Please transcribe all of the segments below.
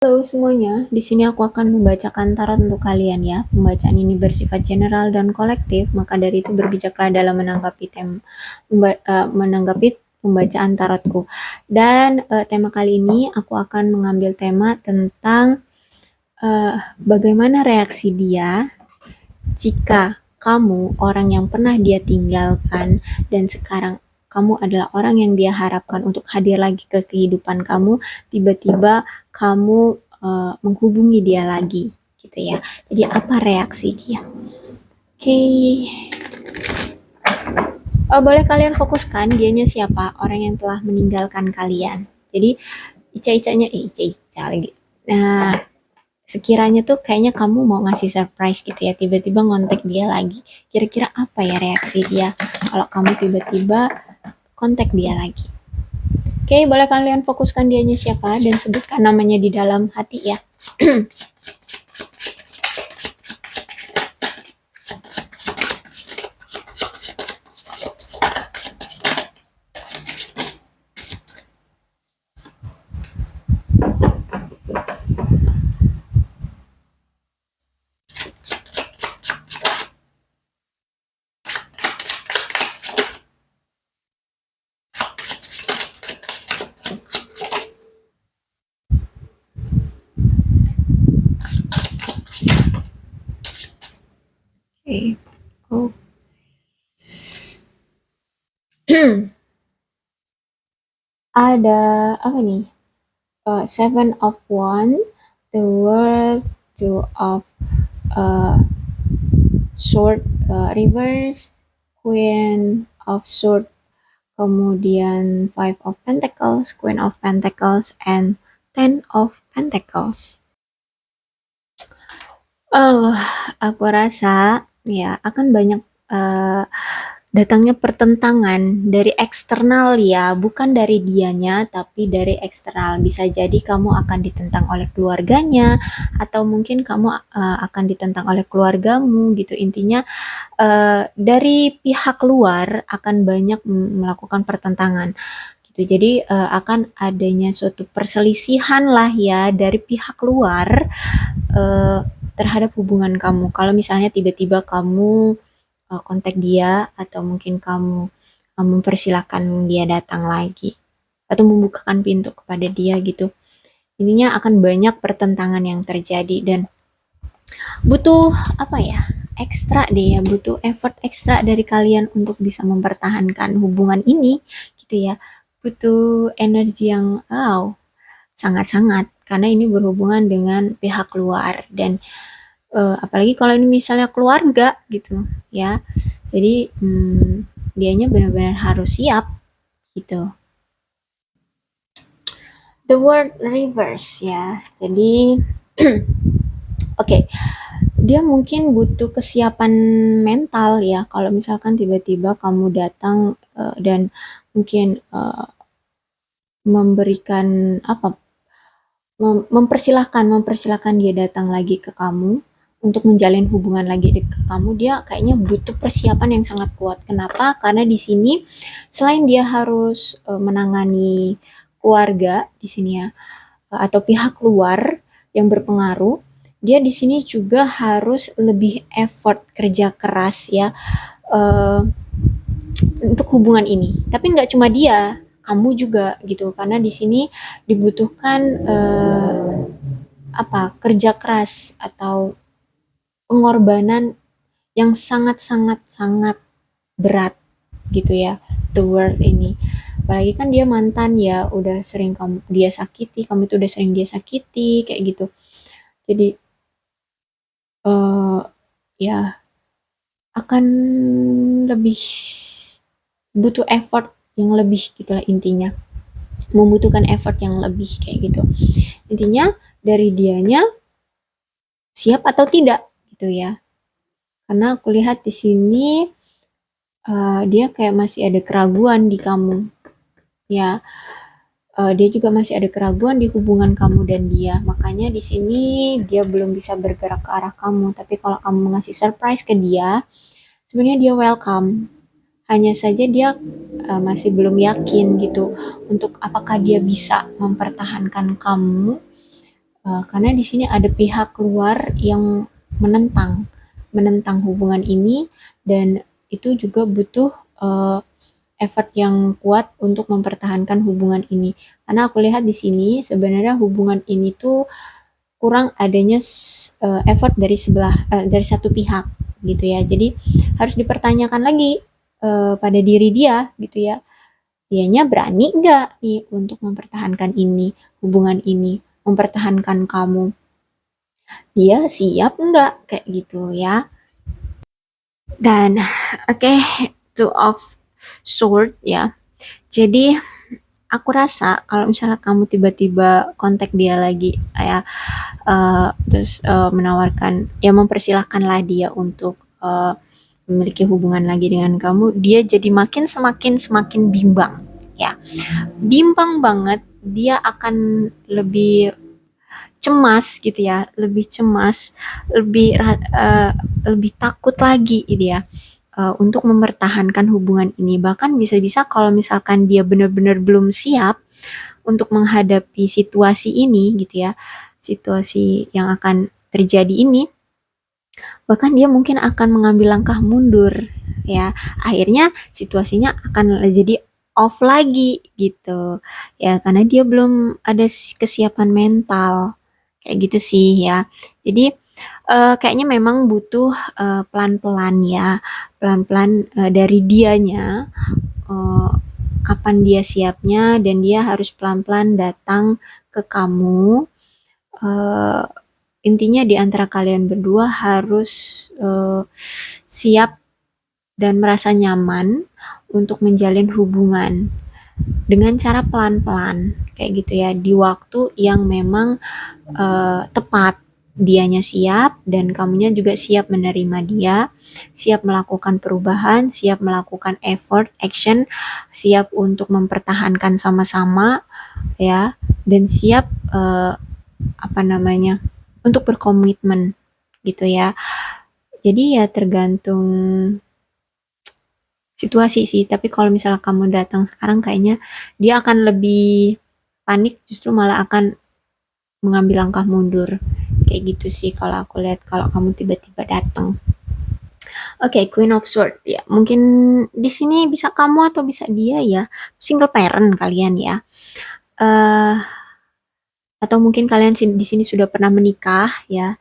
Halo semuanya, di sini aku akan membacakan tarot untuk kalian ya. Pembacaan ini bersifat general dan kolektif, maka dari itu berbijaklah dalam menanggapi pembacaan tarotku. Dan tema kali ini aku akan mengambil tema tentang bagaimana reaksi dia jika kamu orang yang pernah dia tinggalkan dan sekarang kamu adalah orang yang dia harapkan untuk hadir lagi ke kehidupan kamu, tiba-tiba kamu menghubungi dia lagi gitu ya. Jadi apa reaksi dia? Oke. Boleh kalian fokuskan dianya siapa? Orang yang telah meninggalkan kalian. Jadi Ica-icanya Ica-ica lagi. Nah, sekiranya tuh kayaknya kamu mau ngasih surprise gitu ya, tiba-tiba ngontek dia lagi. Kira-kira apa ya reaksi dia kalau kamu tiba-tiba kontak dia lagi? Oke, boleh kalian fokuskan dianya siapa dan sebutkan namanya di dalam hati ya. Oke. Oh. Ada apa nih? Seven of One, the World, Two of uh, Sword, Reverse, Queen of Sword, kemudian Five of Pentacles, Queen of Pentacles, and Ten of Pentacles. Oh, aku rasa ya akan banyak uh, datangnya pertentangan dari eksternal ya, bukan dari dianya, tapi dari eksternal. Bisa jadi kamu akan ditentang oleh keluarganya, atau mungkin kamu akan ditentang oleh keluargamu gitu. Intinya dari pihak luar akan banyak melakukan pertentangan gitu. Jadi akan adanya suatu perselisihan lah ya dari pihak luar uh, terhadap hubungan kamu. Kalau misalnya tiba-tiba kamu kontak dia atau mungkin kamu mempersilahkan dia datang lagi atau membukakan pintu kepada dia gitu. Intinya akan banyak pertentangan yang terjadi dan butuh apa ya? Ekstra deh ya, butuh effort ekstra dari kalian untuk bisa mempertahankan hubungan ini gitu ya. Butuh energi yang sangat-sangat karena ini berhubungan dengan pihak luar dan apalagi kalau ini misalnya keluarga gitu ya. Jadi dianya benar-benar harus siap gitu. The word reverse ya. Jadi oke, dia mungkin butuh kesiapan mental ya. Kalau misalkan tiba-tiba kamu datang dan mungkin memberikan apa mempersilahkan dia datang lagi ke kamu untuk menjalin hubungan lagi ke kamu, dia kayaknya butuh persiapan yang sangat kuat. Kenapa? Karena di sini selain dia harus menangani keluarga di sini ya, atau pihak luar yang berpengaruh, dia di sini juga harus lebih effort kerja keras ya uh, untuk hubungan ini. Tapi nggak cuma dia, kamu juga gitu. Karena di sini dibutuhkan apa kerja keras atau pengorbanan yang sangat-sangat sangat berat gitu ya the word ini. Apalagi kan dia mantan ya, udah sering kamu dia sakiti, kamu itu udah sering dia sakiti kayak gitu. Jadi uh, ya akan lebih butuh effort yang lebih gitulah intinya, membutuhkan effort yang lebih kayak gitu. Intinya dari dianya siap atau tidak gitu ya. Karena aku lihat di sini dia kayak masih ada keraguan di kamu ya. Dia juga masih ada keraguan di hubungan kamu dan dia. Makanya di sini dia belum bisa bergerak ke arah kamu. Tapi kalau kamu ngasih surprise ke dia, sebenarnya dia welcome. Hanya saja dia masih belum yakin gitu untuk apakah dia bisa mempertahankan kamu Karena di sini ada pihak luar yang menentang menentang hubungan ini, dan itu juga butuh effort yang kuat untuk mempertahankan hubungan ini. Karena aku lihat di sini sebenarnya hubungan ini tuh kurang adanya effort dari dari satu pihak gitu ya. Jadi harus dipertanyakan lagi pada diri dia gitu ya. Dianya berani nggak nih untuk mempertahankan ini, hubungan ini, mempertahankan kamu. Dia siap nggak kayak gitu ya. Dan two of sword ya. Jadi aku rasa kalau misalnya kamu tiba-tiba kontak dia lagi kayak terus menawarkan ya, mempersilahkanlah dia untuk memiliki hubungan lagi dengan kamu, dia jadi semakin semakin bimbang ya, bimbang banget. Dia akan lebih cemas gitu ya, lebih cemas, lebih lebih takut lagi gitu ya, untuk mempertahankan hubungan ini. Bahkan bisa-bisa kalau misalkan dia benar-benar belum siap untuk menghadapi situasi ini gitu ya, situasi yang akan terjadi ini, bahkan dia mungkin akan mengambil langkah mundur ya. Akhirnya situasinya akan jadi off lagi gitu ya, karena dia belum ada kesiapan mental kayak gitu sih ya. Jadi kayaknya memang butuh pelan-pelan ya, pelan-pelan dari dianya, eh, kapan dia siapnya, dan dia harus pelan-pelan datang ke kamu. Eh, Intinya di antara kalian berdua harus siap dan merasa nyaman untuk menjalin hubungan dengan cara pelan-pelan kayak gitu ya, di waktu yang memang tepat. Dianya siap dan kamunya juga siap menerima dia, siap melakukan perubahan, siap melakukan effort, action, siap untuk mempertahankan sama-sama ya, dan siap apa namanya, untuk berkomitmen gitu ya. Jadi ya tergantung situasi sih. Tapi kalau misalnya kamu datang sekarang, kayaknya dia akan lebih panik, justru malah akan mengambil langkah mundur. Kayak gitu sih kalau aku lihat kalau kamu tiba-tiba datang. Queen of Sword ya. Mungkin di sini bisa kamu atau bisa dia ya. Single parent kalian ya. Eh atau mungkin kalian di sini sudah pernah menikah ya.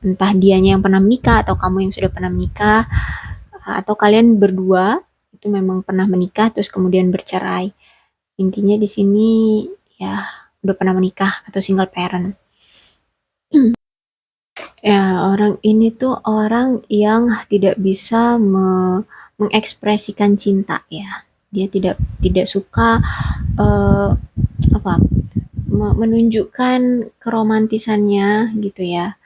Entah dianya yang pernah menikah atau kamu yang sudah pernah menikah, atau kalian berdua itu memang pernah menikah terus kemudian bercerai. Intinya di sini ya udah pernah menikah atau single parent. Ya, orang ini tuh orang yang tidak bisa mengekspresikan cinta ya. Dia tidak tidak suka uh, apa menunjukkan keromantisannya gitu ya,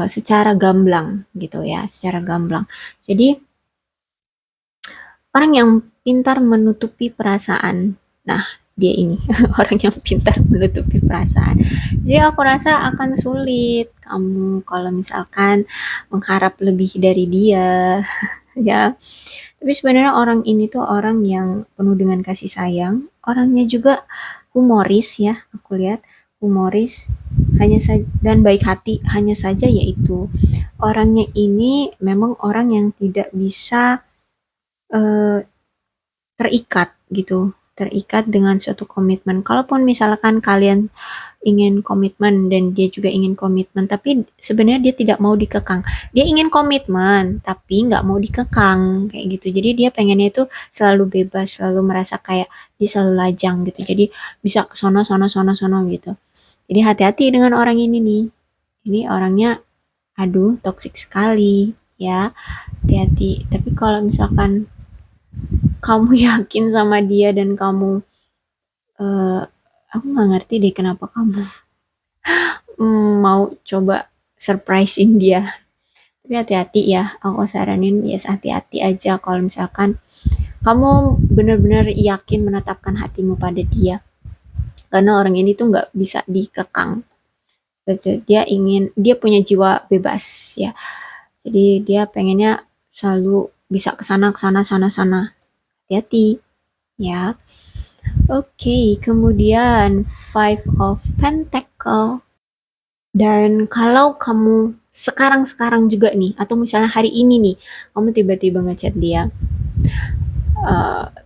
secara gamblang gitu ya, secara gamblang. Jadi orang yang pintar menutupi perasaan. Nah, dia ini orang yang pintar menutupi perasaan. Jadi aku rasa akan sulit kamu kalau misalkan mengharap lebih dari dia ya. Tapi sebenarnya orang ini tuh orang yang penuh dengan kasih sayang. Orangnya juga humoris ya, aku lihat humoris, hanya saja dan baik hati. Hanya saja yaitu orangnya ini memang orang yang tidak bisa eh, terikat gitu, terikat dengan suatu komitmen. Kalaupun misalkan kalian ingin komitmen dan dia juga ingin komitmen, tapi sebenarnya dia tidak mau dikekang. Dia ingin komitmen, tapi nggak mau dikekang kayak gitu. Jadi dia pengennya itu selalu bebas, selalu merasa kayak dia selalu lajang gitu. Jadi bisa ke sono, sono, sono, sono gitu. Jadi hati-hati dengan orang ini nih. Ini orangnya, aduh, toksik sekali ya. Hati-hati. Tapi kalau misalkan kamu yakin sama dia dan kamu eh aku nggak ngerti deh kenapa kamu mau coba surprisein dia. Tapi hati-hati ya, aku saranin yes, hati-hati aja kalau misalkan kamu benar-benar yakin menetapkan hatimu pada dia, karena orang ini tuh nggak bisa dikekang. Dia punya jiwa bebas ya, jadi dia pengennya selalu bisa ke sana sana sana sana. Hati-hati ya. Oke, kemudian Five of Pentacle. Dan kalau kamu sekarang-sekarang juga nih, atau misalnya hari ini nih, kamu tiba-tiba ngechat dia,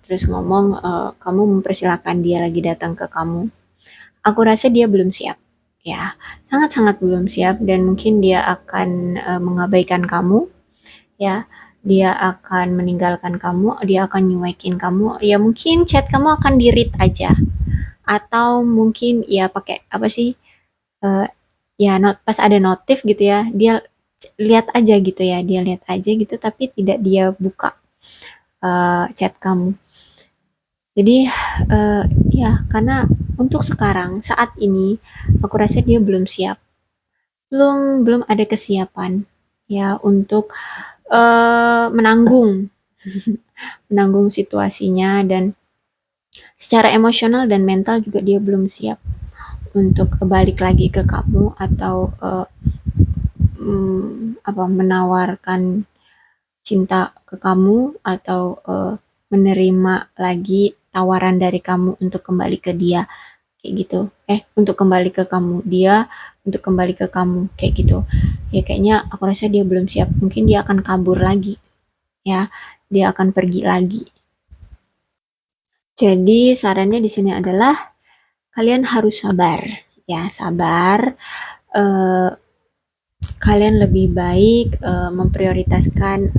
terus ngomong, kamu mempersilahkan dia lagi datang ke kamu. Aku rasa dia belum siap, ya, sangat-sangat belum siap dan mungkin dia akan mengabaikan kamu, ya. Dia akan meninggalkan kamu, dia akan nyuekin kamu, ya mungkin chat kamu akan di-read aja, atau mungkin ya pakai apa sih, eh, ya pas ada notif gitu ya, dia lihat aja gitu ya, dia lihat aja gitu tapi tidak dia buka chat kamu. Jadi ya karena untuk sekarang saat ini aku rasa dia belum siap, belum belum ada kesiapan ya untuk menanggung menanggung situasinya, dan secara emosional dan mental juga dia belum siap untuk balik lagi ke kamu atau apa menawarkan cinta ke kamu atau menerima lagi tawaran dari kamu untuk kembali ke dia kayak gitu. Untuk kembali ke kamu, dia untuk kembali ke kamu kayak gitu. Ya kayaknya aku rasa dia belum siap. Mungkin dia akan kabur lagi, ya. Dia akan pergi lagi. Jadi sarannya di sini adalah kalian harus sabar, ya, sabar. Eh, Kalian lebih baik memprioritaskan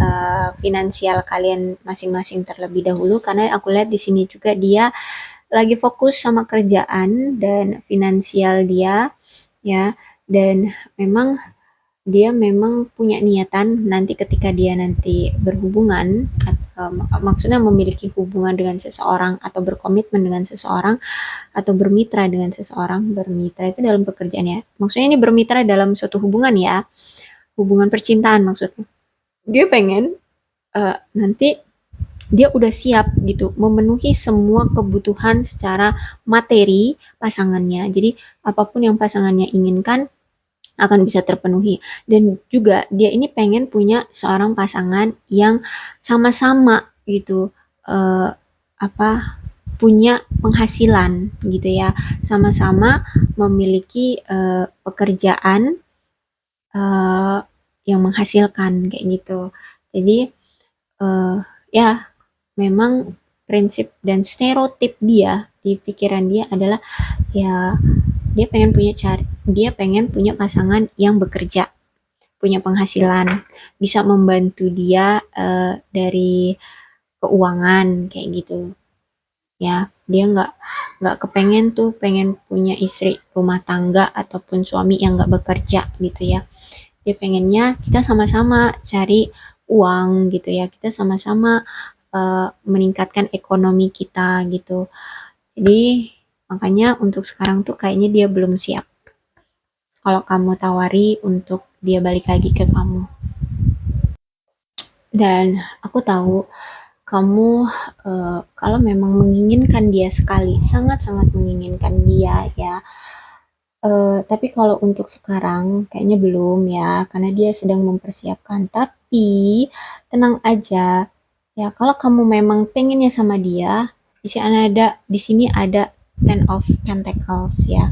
finansial kalian masing-masing terlebih dahulu, karena aku lihat di sini juga dia lagi fokus sama kerjaan dan finansial dia, ya. Dan memang dia memang punya niatan nanti ketika dia nanti berhubungan, maksudnya memiliki hubungan dengan seseorang atau berkomitmen dengan seseorang atau bermitra dengan seseorang. Bermitra itu dalam pekerjaan ya, maksudnya ini bermitra dalam suatu hubungan ya, hubungan percintaan maksudnya. Dia pengen nanti dia udah siap gitu memenuhi semua kebutuhan secara materi pasangannya. Jadi apapun yang pasangannya inginkan akan bisa terpenuhi, dan juga dia ini pengen punya seorang pasangan yang sama-sama gitu, eh, apa punya penghasilan gitu ya, sama-sama memiliki pekerjaan eh, yang menghasilkan kayak gitu. Jadi eh, ya memang prinsip dan stereotip dia di pikiran dia adalah ya dia pengen punya pasangan yang bekerja, punya penghasilan, bisa membantu dia dari keuangan kayak gitu, ya. Dia nggak kepengen tuh pengen punya istri rumah tangga ataupun suami yang nggak bekerja gitu ya. Dia pengennya kita sama-sama cari uang gitu ya, kita sama-sama meningkatkan ekonomi kita gitu. Jadi makanya untuk sekarang tuh kayaknya dia belum siap kalau kamu tawari untuk dia balik lagi ke kamu. Dan aku tahu kamu kalau memang menginginkan dia sekali, sangat-sangat menginginkan dia ya. Tapi kalau untuk sekarang kayaknya belum ya, karena dia sedang mempersiapkan. Tapi tenang aja ya, kalau kamu memang pengennya sama dia, di sini ada Ten of Pentacles ya.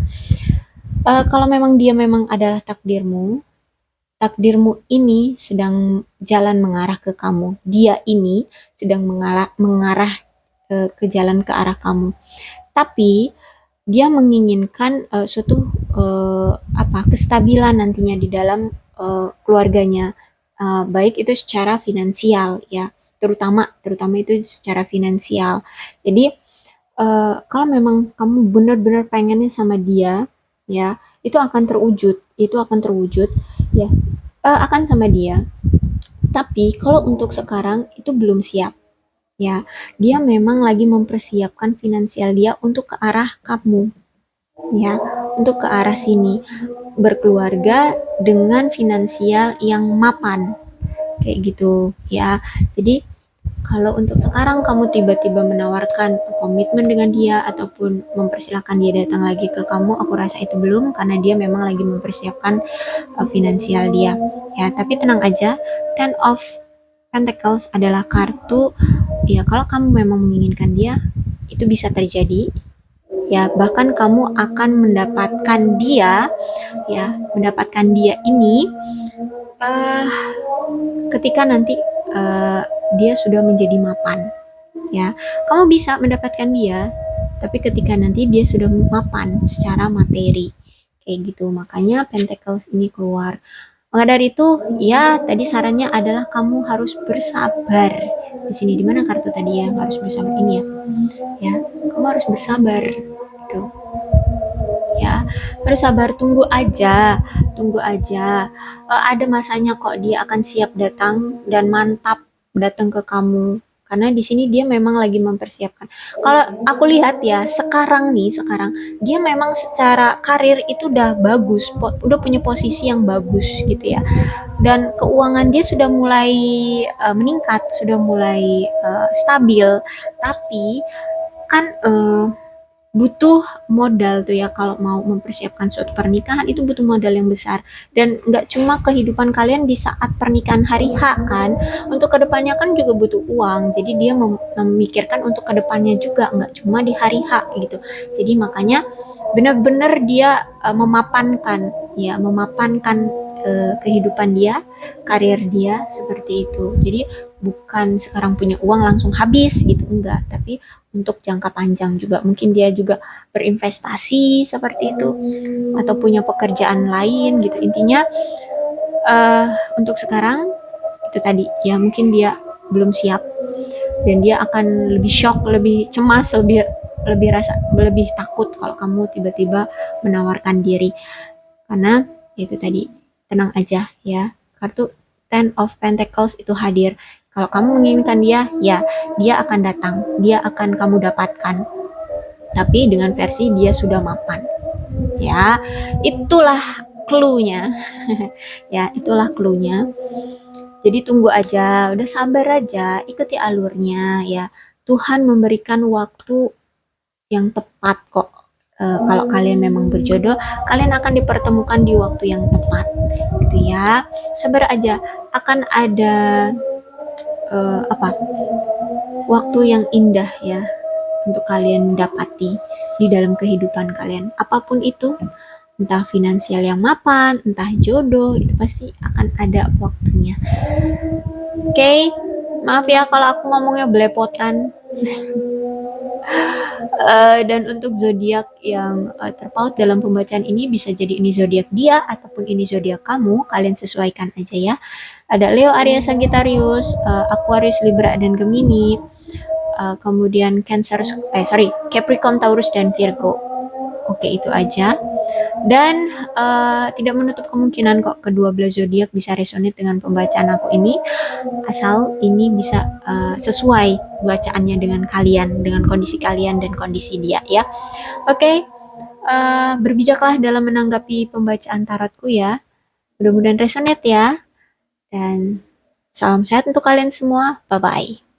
Kalau memang dia memang adalah takdirmu, takdirmu ini sedang jalan mengarah ke kamu. Dia ini sedang mengarah ke jalan ke arah kamu. Tapi dia menginginkan suatu kestabilan nantinya di dalam keluarganya. Baik itu secara finansial ya, terutama itu secara finansial. Jadi kalau memang kamu benar-benar pengennya sama dia, ya, itu akan terwujud, ya, akan sama dia. Tapi kalau untuk sekarang itu belum siap, ya. Dia memang lagi mempersiapkan finansial dia untuk ke arah kamu, ya, untuk ke arah sini, berkeluarga dengan finansial yang mapan, kayak gitu, ya. Jadi kalau untuk sekarang kamu tiba-tiba menawarkan komitmen dengan dia ataupun mempersilahkan dia datang lagi ke kamu, aku rasa itu belum, karena dia memang lagi mempersiapkan finansial dia. Ya, tapi tenang aja, Ten of Pentacles adalah kartu ya, kalau kamu memang menginginkan dia, itu bisa terjadi ya, bahkan kamu akan mendapatkan dia ya, mendapatkan dia ini uh, ketika nanti dia sudah menjadi mapan ya. Kamu bisa mendapatkan dia tapi ketika nanti dia sudah mapan secara materi kayak gitu, makanya Pentacles ini keluar. Maka dari itu ya, tadi sarannya adalah kamu harus bersabar. Di sini di mana kartu tadi ya, harus bersabar ini ya. Ya, kamu harus bersabar gitu. Ya, harus sabar, tunggu aja, tunggu aja. Ada masanya kok dia akan siap datang dan mantap datang ke kamu. Karena di sini dia memang lagi mempersiapkan. Kalau aku lihat ya, sekarang nih, sekarang dia memang secara karir itu udah bagus, udah punya posisi yang bagus gitu ya. Dan keuangan dia sudah mulai meningkat, sudah mulai stabil. Tapi kan butuh modal tuh ya, kalau mau mempersiapkan suatu pernikahan itu butuh modal yang besar, dan nggak cuma kehidupan kalian di saat pernikahan hari H kan, untuk kedepannya kan juga butuh uang, jadi dia memikirkan untuk kedepannya juga, nggak cuma di hari H gitu. Jadi makanya benar-benar dia memapankan ya, memapankan kehidupan dia, karir dia seperti itu. Jadi bukan sekarang punya uang langsung habis gitu, enggak, tapi untuk jangka panjang juga. Mungkin dia juga berinvestasi seperti itu atau punya pekerjaan lain gitu. Intinya untuk sekarang itu tadi ya, mungkin dia belum siap dan dia akan lebih shock, lebih cemas, lebih lebih rasa lebih takut kalau kamu tiba-tiba menawarkan diri. Karena itu tadi, tenang aja ya. Kartu Ten of Pentacles itu hadir. Kalau kamu menginginkan dia, ya dia akan datang, dia akan kamu dapatkan. Tapi dengan versi dia sudah mapan. Ya, itulah clue-nya. Ya, itulah clue-nya. Jadi tunggu aja, udah sabar aja, ikuti alurnya ya. Tuhan memberikan waktu yang tepat kok. Kalau kalian memang berjodoh, kalian akan dipertemukan di waktu yang tepat, gitu ya. Sabar aja, akan ada waktu yang indah ya untuk kalian dapati di dalam kehidupan kalian. Apapun itu, entah finansial yang mapan, entah jodoh, itu pasti akan ada waktunya. Oke, maaf ya kalau aku ngomongnya belepotan. Dan untuk zodiak yang terpaut dalam pembacaan ini, bisa jadi ini zodiak dia ataupun ini zodiak kamu, kalian sesuaikan aja ya. Ada Leo, Aries, Sagittarius, Aquarius, Libra, dan Gemini. Kemudian Capricorn, Taurus, dan Virgo. Oke, itu aja. Dan tidak menutup kemungkinan kok kedua belah zodiak bisa resonate dengan pembacaan aku ini, asal ini bisa sesuai bacaannya dengan kalian, dengan kondisi kalian dan kondisi dia ya. Oke, berbijaklah dalam menanggapi pembacaan tarotku ya. Mudah-mudahan resonate ya. Dan salam sehat untuk kalian semua. Bye-bye.